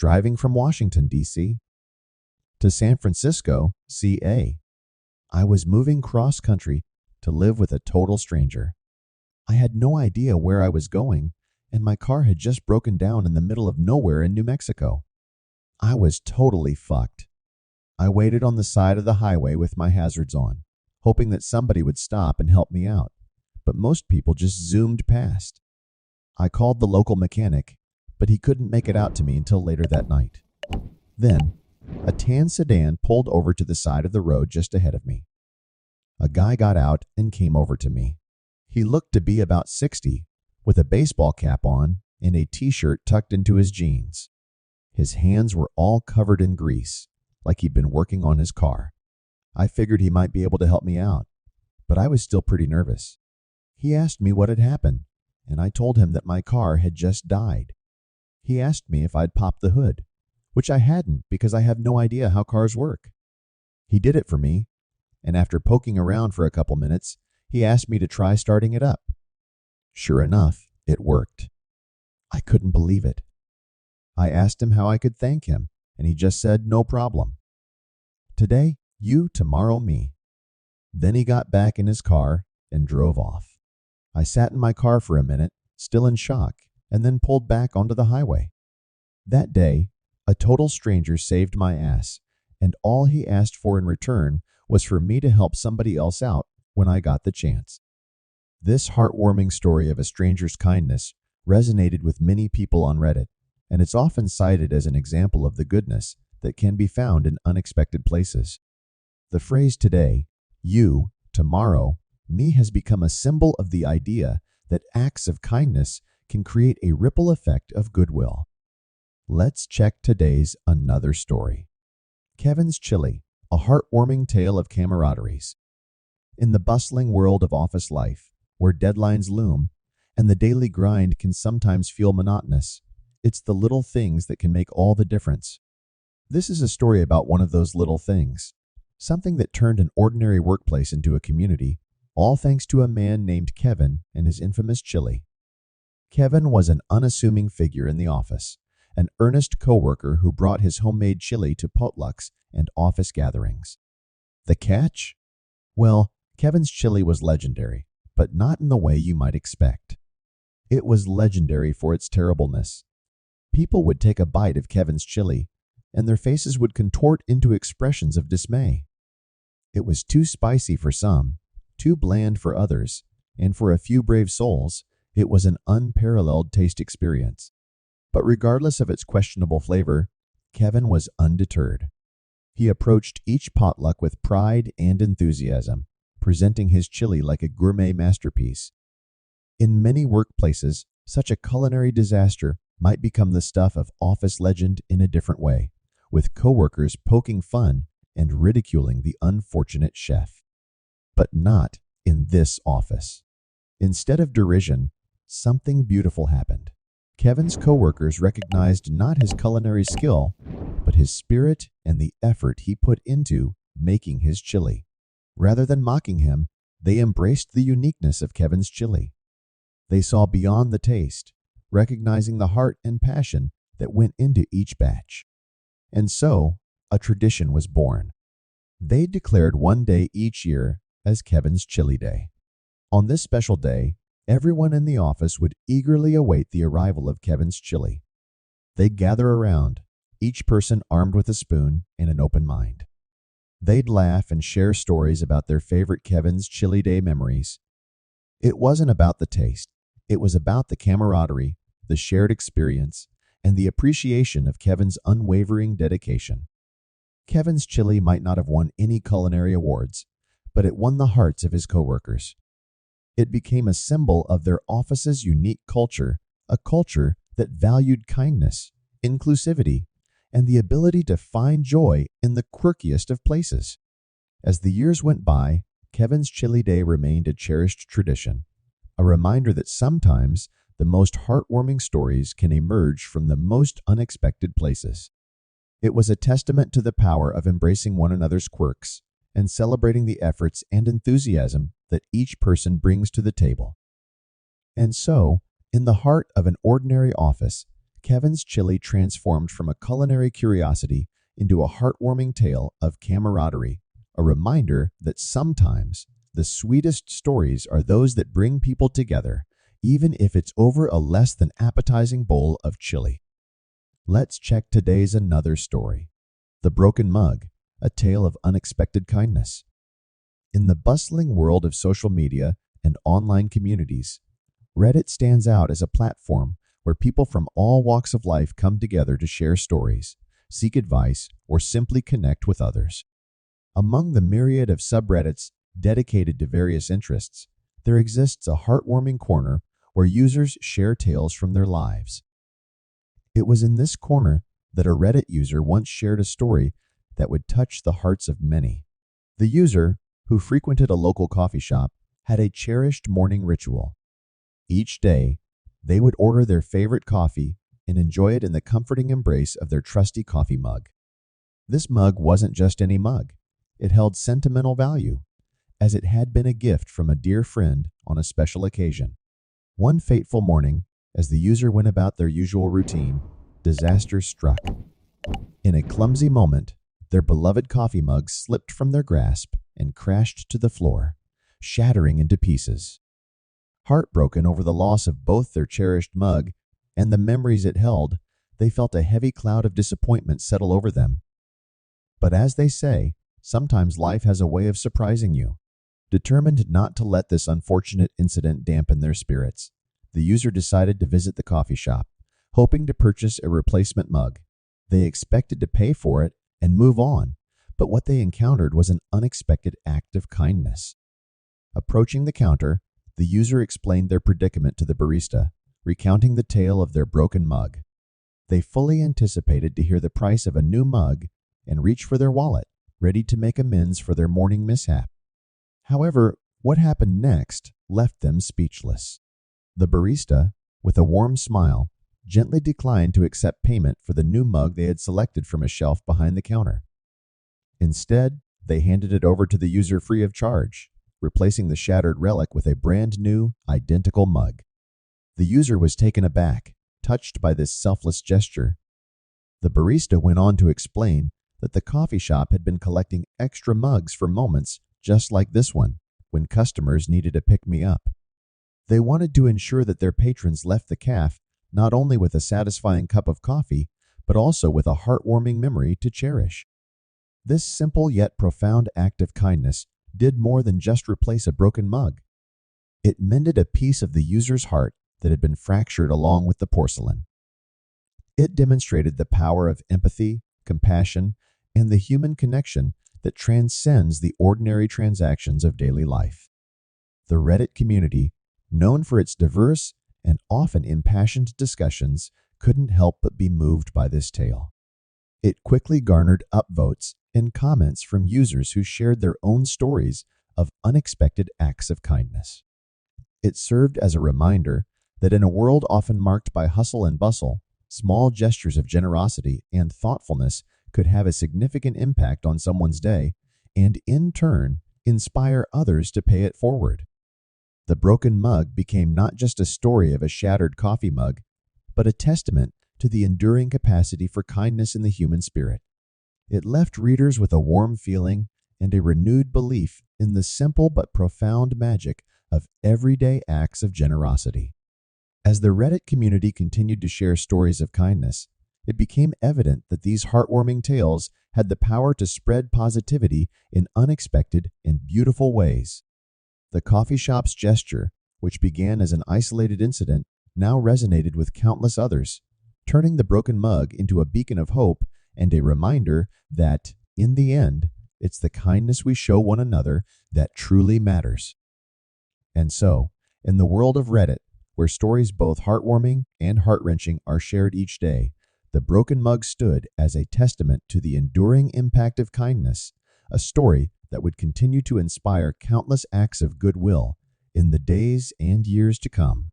driving from Washington, D.C. to San Francisco, CA. I was moving cross-country to live with a total stranger. I had no idea where I was going, and my car had just broken down in the middle of nowhere in New Mexico. I was totally fucked. I waited on the side of the highway with my hazards on, hoping that somebody would stop and help me out, but most people just zoomed past. I called the local mechanic, but he couldn't make it out to me until later that night. Then, a tan sedan pulled over to the side of the road just ahead of me. A guy got out and came over to me. He looked to be about 60, with a baseball cap on and a t-shirt tucked into his jeans. His hands were all covered in grease, like he'd been working on his car. I figured he might be able to help me out, but I was still pretty nervous. He asked me what had happened, and I told him that my car had just died. He asked me if I'd popped the hood, which I hadn't because I have no idea how cars work. He did it for me, and after poking around for a couple minutes, he asked me to try starting it up. Sure enough, it worked. I couldn't believe it. I asked him how I could thank him, and he just said, "No problem. Today, you, tomorrow, me." Then he got back in his car and drove off. I sat in my car for a minute, still in shock, and then pulled back onto the highway. That day, a total stranger saved my ass, and all he asked for in return was for me to help somebody else out when I got the chance. This heartwarming story of a stranger's kindness resonated with many people on Reddit, and it's often cited as an example of the goodness that can be found in unexpected places. The phrase today, you, tomorrow, me has become a symbol of the idea that acts of kindness can create a ripple effect of goodwill. Let's check today's another story. Kevin's Chili, a heartwarming tale of camaraderies. In the bustling world of office life, where deadlines loom and the daily grind can sometimes feel monotonous, it's the little things that can make all the difference. This is a story about one of those little things, something that turned an ordinary workplace into a community, all thanks to a man named Kevin and his infamous chili. Kevin was an unassuming figure in the office, an earnest coworker who brought his homemade chili to potlucks and office gatherings. The catch? Well, Kevin's chili was legendary, but not in the way you might expect. It was legendary for its terribleness. People would take a bite of Kevin's chili, and their faces would contort into expressions of dismay. It was too spicy for some, too bland for others, and for a few brave souls, it was an unparalleled taste experience. But regardless of its questionable flavor, Kevin was undeterred. He approached each potluck with pride and enthusiasm, presenting his chili like a gourmet masterpiece. In many workplaces, such a culinary disaster might become the stuff of office legend in a different way, with coworkers poking fun and ridiculing the unfortunate chef. But not in this office. Instead of derision, something beautiful happened. Kevin's coworkers recognized not his culinary skill, but his spirit and the effort he put into making his chili. Rather than mocking him, they embraced the uniqueness of Kevin's chili. They saw beyond the taste, recognizing the heart and passion that went into each batch. And so, a tradition was born. They declared one day each year as Kevin's Chili Day. On this special day, everyone in the office would eagerly await the arrival of Kevin's chili. They'd gather around, each person armed with a spoon and an open mind. They'd laugh and share stories about their favorite Kevin's Chili Day memories. It wasn't about the taste. It was about the camaraderie, the shared experience, and the appreciation of Kevin's unwavering dedication. Kevin's chili might not have won any culinary awards, but it won the hearts of his coworkers. It became a symbol of their office's unique culture, a culture that valued kindness, inclusivity, and the ability to find joy in the quirkiest of places. As the years went by, Kevin's Chili Day remained a cherished tradition, a reminder that sometimes the most heartwarming stories can emerge from the most unexpected places. It was a testament to the power of embracing one another's quirks and celebrating the efforts and enthusiasm that each person brings to the table. And so, in the heart of an ordinary office, Kevin's chili transformed from a culinary curiosity into a heartwarming tale of camaraderie, a reminder that sometimes the sweetest stories are those that bring people together, even if it's over a less than appetizing bowl of chili. Let's check today's another story. The Broken Mug, a tale of unexpected kindness. In the bustling world of social media and online communities, Reddit stands out as a platform where people from all walks of life come together to share stories, seek advice, or simply connect with others. Among the myriad of subreddits dedicated to various interests, there exists a heartwarming corner where users share tales from their lives. It was in this corner that a Reddit user once shared a story that would touch the hearts of many. The user, who frequented a local coffee shop, had a cherished morning ritual. Each day, they would order their favorite coffee and enjoy it in the comforting embrace of their trusty coffee mug. This mug wasn't just any mug. It held sentimental value, as it had been a gift from a dear friend on a special occasion. One fateful morning, as the user went about their usual routine, disaster struck. In a clumsy moment, their beloved coffee mug slipped from their grasp and crashed to the floor, shattering into pieces. Heartbroken over the loss of both their cherished mug and the memories it held, they felt a heavy cloud of disappointment settle over them. But as they say, sometimes life has a way of surprising you. Determined not to let this unfortunate incident dampen their spirits, the user decided to visit the coffee shop, hoping to purchase a replacement mug. They expected to pay for it and move on, but what they encountered was an unexpected act of kindness. Approaching the counter, the user explained their predicament to the barista, recounting the tale of their broken mug. They fully anticipated to hear the price of a new mug and reach for their wallet, ready to make amends for their morning mishap. However, what happened next left them speechless. The barista, with a warm smile, gently declined to accept payment for the new mug they had selected from a shelf behind the counter. Instead, they handed it over to the user free of charge, replacing the shattered relic with a brand new, identical mug. The user was taken aback, touched by this selfless gesture. The barista went on to explain that the coffee shop had been collecting extra mugs for moments just like this one, when customers needed a pick-me-up. They wanted to ensure that their patrons left the cafe not only with a satisfying cup of coffee, but also with a heartwarming memory to cherish. This simple yet profound act of kindness did more than just replace a broken mug. It mended a piece of the user's heart that had been fractured along with the porcelain. It demonstrated the power of empathy, compassion, and the human connection that transcends the ordinary transactions of daily life. The Reddit community, known for its diverse and often impassioned discussions, couldn't help but be moved by this tale. It quickly garnered upvotes and comments from users who shared their own stories of unexpected acts of kindness. It served as a reminder that in a world often marked by hustle and bustle, small gestures of generosity and thoughtfulness could have a significant impact on someone's day and, in turn, inspire others to pay it forward. The broken mug became not just a story of a shattered coffee mug, but a testament to the enduring capacity for kindness in the human spirit. It left readers with a warm feeling and a renewed belief in the simple but profound magic of everyday acts of generosity. As the Reddit community continued to share stories of kindness, it became evident that these heartwarming tales had the power to spread positivity in unexpected and beautiful ways. The coffee shop's gesture, which began as an isolated incident, now resonated with countless others, turning the broken mug into a beacon of hope and a reminder that, in the end, it's the kindness we show one another that truly matters. And so, in the world of Reddit, where stories both heartwarming and heart-wrenching are shared each day, the broken mug stood as a testament to the enduring impact of kindness, a story that would continue to inspire countless acts of goodwill in the days and years to come.